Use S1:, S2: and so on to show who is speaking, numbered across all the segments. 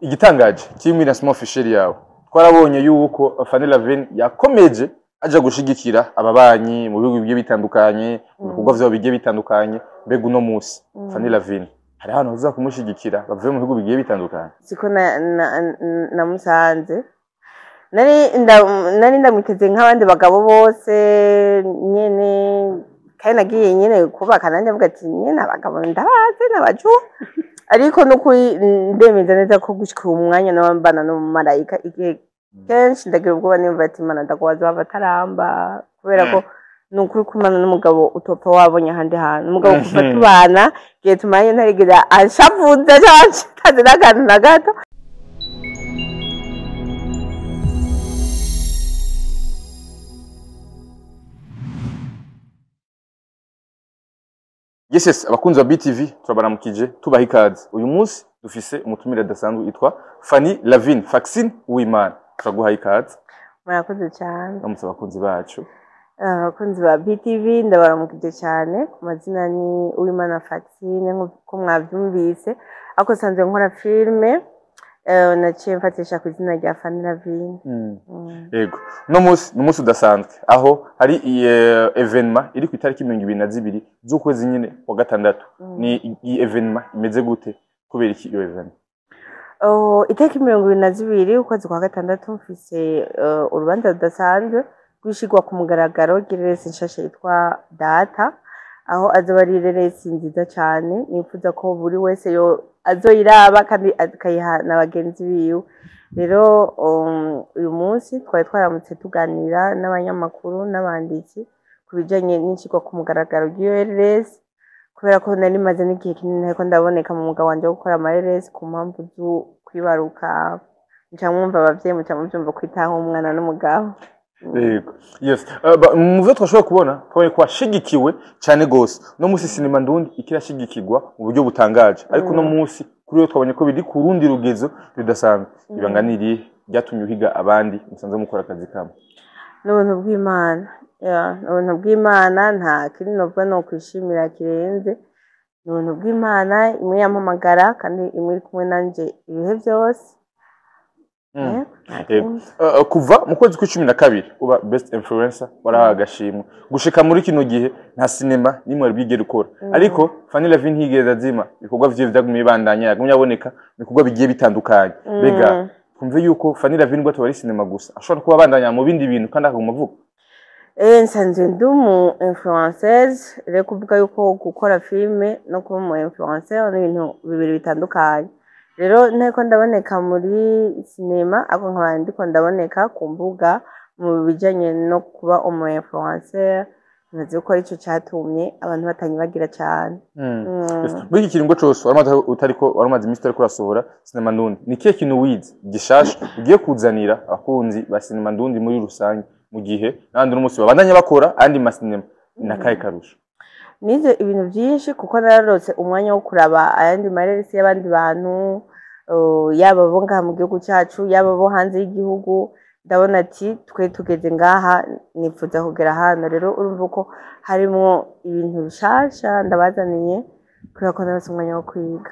S1: igitangaje kimwe na small official yawe twarabonye yuko Fanny Lavine yakomeje aja gushigikira ababanyi mu bihugu bigiye bitandukanye mu bikorwa vyabo bigiye bitandukanye mbega uno musi Fanny Lavine hari hano uza kumushigikira bavuye mu bihugu bigiye bitandukanye
S2: siko na musanze nari ndamwiteze nk'abandi bagabo bose nyene kandi nagiye nyene kubaka nanjye avuga ati nyene abagabo ndabaze n'abaju ariko nukuri ndemeza neza ko gushika umwanya n'abambana no mu marayika igihe kenshi ndagira ubwoba nimba ati Imana ndagwaza bataramba kubera ko nukuri kumana n'umugabo utopfa wabonye ahandi hantu umugabo kuva tubana gihe tumanye ntarigira ashavuza cyane tazi n'akantu na gato.
S1: Yes, abakunzi wa BTV turabaramukije tubaha ikaze. Uyu munsi dufise umutumire adasanzwe yitwa Fanny Lavine Faxine Uwimana. Turaguha ikaze.
S2: Murakoze cyane.
S1: Namutse abakunzi bacu.
S2: Abakunzi ba BTV ndabaramukije cyane. Ku mazina ni Uwimana Faxine nkuko mwavyumvise. Ako sanzwe nkora filme naciye mfatisha ku izina rya Fanny Lavine.
S1: Yego. No musi udasanzwe aho hari evenement iri ku itariki 22 z'ukwezi nyine wa gatandatu. Ni evenement imeze gute kubera iki iyo evenement?
S2: Itariki 22 ukwezi kwa gatandatu mfise urubanza rudasanzwe rwishigwa ku mugaragaro girese nshashe yitwa Data aho azobarire resi nziza cyane nifuza ko buri wese yo azoyiraba kandi akayiha n'abagenzi biwe. Rero uyu munsi twari twaramutse tuganira n'abanyamakuru n'abanditsi kubijanye n'ikigwa ku mugaragaro ry'RS kubera ko nari maze n'igihe kinini ariko ndaboneka mu mugabo wanje gukora amareresi ku mpamvu zo kwibaruka ncamwumva abavyeyi mucamuvyumva kwitaho umwana n'umugabo.
S1: Yego. Yes. Muvyo twashobora kubona twaye kwashigikiwe cyane gose. No musi sinema ndundi ikirashigikirwa mu buryo butangaje. Ariko no musi kuri yo twabonye ko biri ku rundi rugezo bidasanzwe. Ibanganiriye ryatumye uhiga abandi musanze mukora akazi kamwe.
S2: N'ubuntu bw'Imana. N'ubuntu bw'Imana nta kindi novuga no kwishimira kirenze. N'ubuntu bw'Imana imwe yampamagara kandi imwe iri kumwe nanje ibihe byose.
S1: Kuva mu kwezi kwa 12 uba best influencer waraha agashimwe gushika muri kino gihe nta sinema nimwe bigera ukora ariko Fanny Lavine higeza zima bikorwa vyo vyagumye bandanya yagumye aboneka bikorwa bigiye bitandukanye bega kumve yuko Fanny Lavine gwa tawari sinema gusa ashobora kuba bandanya mu bindi bintu kandi akaguma avuga
S2: nsanzwe ndumu influencers rero kuvuga yuko gukora filme no kuba mu influencer n'ibintu bibiri bitandukanye. Rero nteko ndaboneka muri sinema ako nkaba ndiko ndaboneka ku mbuga mu bijanye no kuba umu influencer nazi ko arico cyatumye abantu batanyibagira cyane.
S1: Muri iki kiringo cyose waramaze iminsi ariko urasohora sinema ndundi ni kihe kintu wize gishasha ugiye kuzanira abakunzi ba sinema ndundi muri rusange mu gihe nandi n'umunsi babandanya bakora andi masinema nakaye karusha?
S2: Nize ibintu byinshi kuko nararose umwanya wo kuraba ayandi mareresi y'abandi bantu yaba bo ngaha mu gihugu cyacu yaba bo hanze y'igihugu ndabona ati twe tugeze ngaha nifuza kugera hano. Rero urumva ko harimo ibintu bishasha ndabazaniye kubera ko narose umwanya wo kwiga.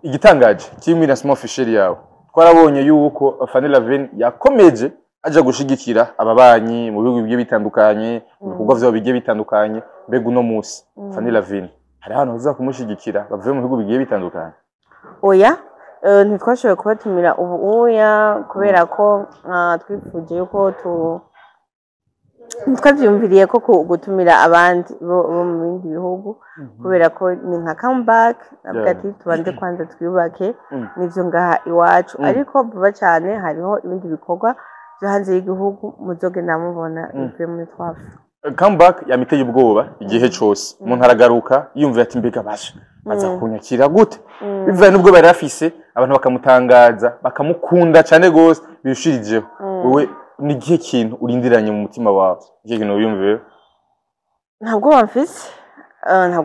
S1: Igitangaje kimwe na small official yawe twarabonye yuko Fanny Lavine yakomeje aja gushigikira ababanyi mu bihugu bigiye bitandukanye mu bikorwa vyabo bigiye bitandukanye mbega uno musi Fanny Lavine hari hano uza kumushigikira bavuye mu bihugu bigiye bitandukanye?
S2: Oya ntitwashoboye kubatumira ubuya kubera ko twifuje yuko twavyumviriye ko gutumira abandi bo mu bindi bihugu kubera ko ni nka comeback navuga ati tubanze kwanza twiyubake n'ivyo ngaha iwacu ariko vuba cyane hariho ibindi bikorwa byo hanze y'igihugu muzogenda mubona bivuye muri twafu.
S1: Comeback yamiteye ubwoba igihe cyose umuntu aragaruka yumvira ati mbega basha aza kunyakira gute bivuye n'ubwo bari afise abantu bakamutangaza bakamukunda cyane gose birushirijeho wowe ni gihe kintu urindiranye mu mutima wawe igihe kintu uyumviye?
S2: Ntabwo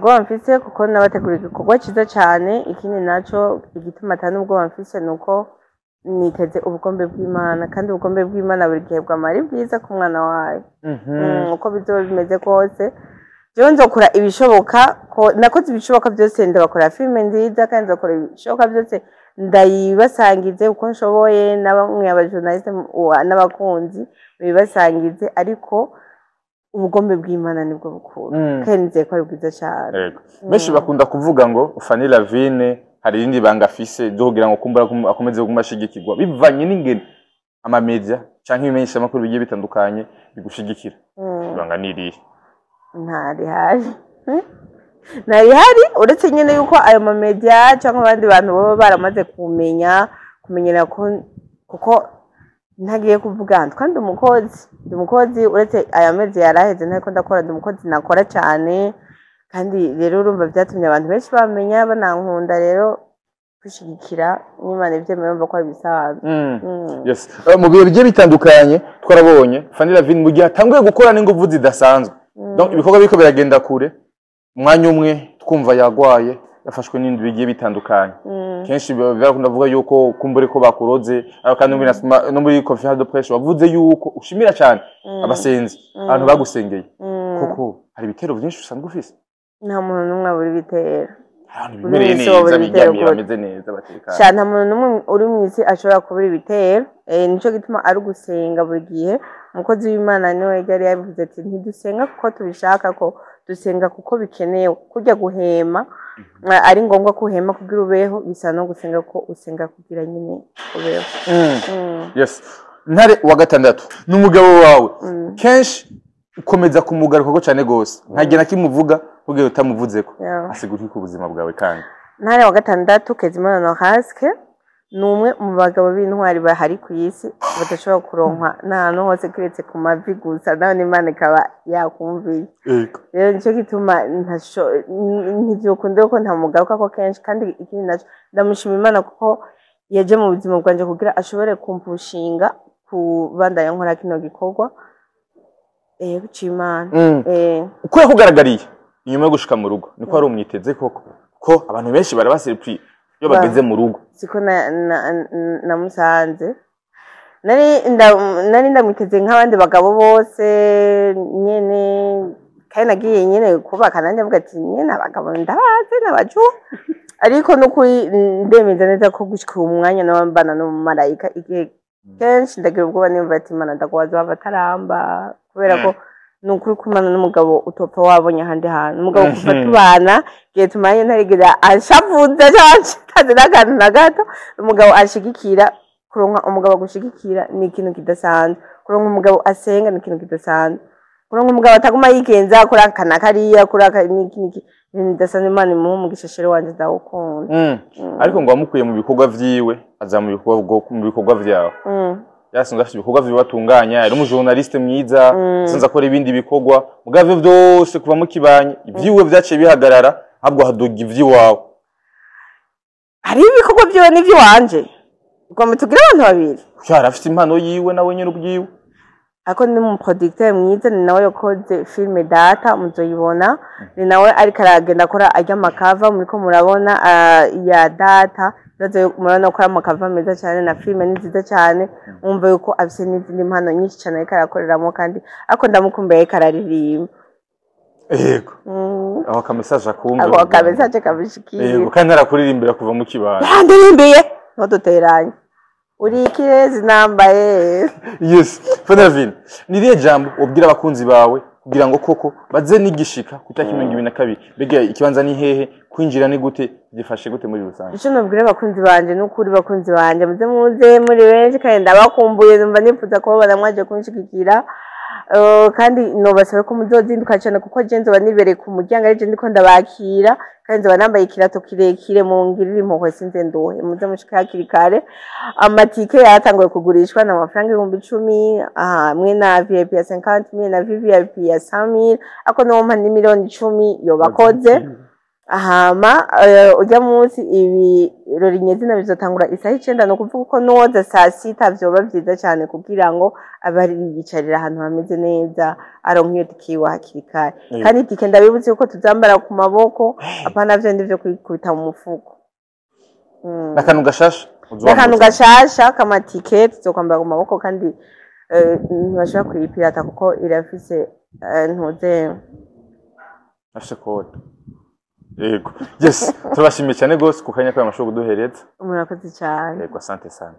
S2: bamfise kuko nabategura igikorwa cyiza cyane. Ikindi naco igituma atanu ubwo bamfise nuko niteze ubugombe bw'Imana kandi ubugombe bw'Imana buri gihe bwamari bwiza ku mwana wawe. Uko bizoba bimeze kose jewe nzokora ibishoboka ko nakoze ibishoboka byose ndabakora filme nziza kandi nzokora ibishoboka byose ndayibasangize uko nshoboye n'abamwe abajournaliste n'abakunzi bibasangize ariko ubugombe bw'Imana nibwo bukuru kandi nzeye ko ari bwiza cyane
S1: yego benshi bakunda kuvuga ngo Fanny Lavine hari irindi banga afise byo kugira ngo kumbura akomeze kumashigikirwa bivanye n'ingene ama media canke ibimenyesha makuru bigiye bitandukanye bigushigikira banga nirihe
S2: ntari hari uretse nyine yuko ayo ma media cyangwa abandi bantu baba baramaze kumenyera ko kuko ntagiye kuvuga kandi umukozi uretse aya mezi yaraheze ntako ndakora umukozi nakora cyane kandi rero urumva byatumye abantu benshi bamenya banankunda rero kwishigikira n'Imana ivyemera mva ko ari bisanzwe
S1: yes mu bihe bigiye bitandukanye twarabonye Fanny Lavine mu gihe atanguye gukora n'inguvu zidasanzwe donc ibikorwa biko biragenda kure umwanya umwe twumva yagwaye yafashwe n'indi bigiye bitandukanye kenshi birakunda kuvuga yuko kumbure ko bakuroze kandi no muri conférence de presse wavuze yuko ushimira cyane abasenzi abantu bagusengeye kuko hari ibitero byinshi usanzwe ufise
S2: nta muntu n'umwe abura ibitero
S1: bimereye neza biryamye bameze neza batekanye
S2: cyane nta muntu n'umwe uri mu isi ashobora kubura ibitero nico gituma ari gusenga buri gihe umukozi w'Imana niwe yari yabivuze ati ntidusenga kuko tubishaka ko dusenga kuko bikenewe kujya guhema ari ngombwa kuhema kugira ubeho bisa no gusenga ko usenga kugira nyine ubeho
S1: yes ntare wa gatandatu n'umugabo wawe kenshi ukomeza kumugaruka ko cyane gose ntagiye nakimuvuga kugira utamuvuzeko asigura ko ubuzima bwawe kandi
S2: ntare wa gatandatu Kezimana Nohaske numwe mu bagabo b'intwari bahari ku isi badashobora kuronkwa n'ahantu hose kiretse ku mavi gusa naho n'Imana ikaba yakumviye rero nicyo gituma ntibyukunde ko ntamugaruka ko kenshi kandi ikindi naco ndamushima Imana kuko yaje mu buzima bwanje kugira ashobore kumpushinga kubandanya nkora kino gikorwa c'Imana
S1: uko yakugaragariye inyuma yo gushika mu rugo niko ari umwiteze koko ko abantu benshi barabasiripri yo bageze mu rugo
S2: siko namusanze nari ndamwiteze nk'abandi bagabo bose nyene kandi nagiye nyene kubaka nanjye avuga ati nyene abagabo ndabazi n'abaju ariko n'ukuri ndemeza neza ko gushika umwanya n'abambana n'umumarayika igihe kenshi ndagira ubwoba nimba ati Imana ndagwaza abataramba kubera ko nukuri kumana n'umugabo utopfa wabonye ahandi hantu umugabo kuva tubana gihe tumaye ntarigira ashavuze cyane n'akantu na gato umugabo ashigikira kuronka umugabo gushigikira ni ikintu kidasanzwe kuronka umugabo asenga ni ikintu kidasanzwe kuronka umugabo ataguma yigenza akora kana kariya kuri niki bidasanzwe Imana imuha umugishashero wanje ndawukunda
S1: ariko ngo wamukuye mu bikorwa vyiwe aza mu bikorwa vyawe yasanzwe afite ibikorwa bibatunganya ari umujournaliste mwiza sanza akora ibindi bikorwa mugave byose kuva mu kibanye ivyiwe vyaciye bihagarara ahubwo haduga ivyiwawe
S2: hari ibikorwa byiwe n'ivyo wanje ubwo mutugira abantu babiri
S1: cyara afite impano yiwe nawe nyine ubwiwe
S2: ako ni mu producteur mwiza ni nawe yakoze filme Data muzoyibona ni nawe ariko aragenda akora ajya makava muriko murabona ya Data bazo murabona ko amakava meza cyane na filme ni nziza cyane umva yuko afite n'izindi mpano nyinshi cyane ariko arakoreramo kandi ako ndamukumbuye kararirimba
S1: yego aho kamesaje akumva
S2: ako kamesaje kabishikiye
S1: yego kandi arakuririmbira kuva mu kibano
S2: yandirimbiye no duteranye uri kirezi nambaye
S1: yes Fanny Lavine niriye jambo ubwira abakunzi bawe kugira ngo koko baze nigishika kutakimenga 2022 bega ikibanza ni hehe kwinjira ni gute gifashe gute muri rusange
S2: ico nobwira abakunzi banje n'ukuri bakunzi banje muze muri benshi kandi ndabakumbuye numva nifuza ko baramwaje kunshigikira kandi nobasabe ko muzozinduka cyane kuko je nzoba nibereye ku muryango ari je ndiko ndabakira kandi nzoba nambaye ikirato kirekire mu ngirira impuhwe sinze ndohe muze mushika hakiri kare amatike yatanguye kugurishwa na amafaranga 10,000 hamwe na VIP ya 50,000 na VIP ya 100,000 ako no mpa ni miliyoni 10 yo bakoze ahama ujya munsi ibirori nyezina bizotangura isaha 9 no kuvuga ko noza saa 6 vyoba byiza cyane kugira ngo abari yicarira ahantu hameze neza aronka iyo tikiwa hakiri kare kandi tike ndabibutse ko tuzambara ku maboko apana vyo ndivyo kwikubita mu mufuko
S1: nakanu
S2: gashasha kamatike tuzokwambara ku maboko kandi ntibashobora kuyipirata kuko irafise ntuze
S1: afise code yego yes turabashimiye cyane gose ku kanya kwa amashogo duhereza
S2: murakoze cyane
S1: yego asante sana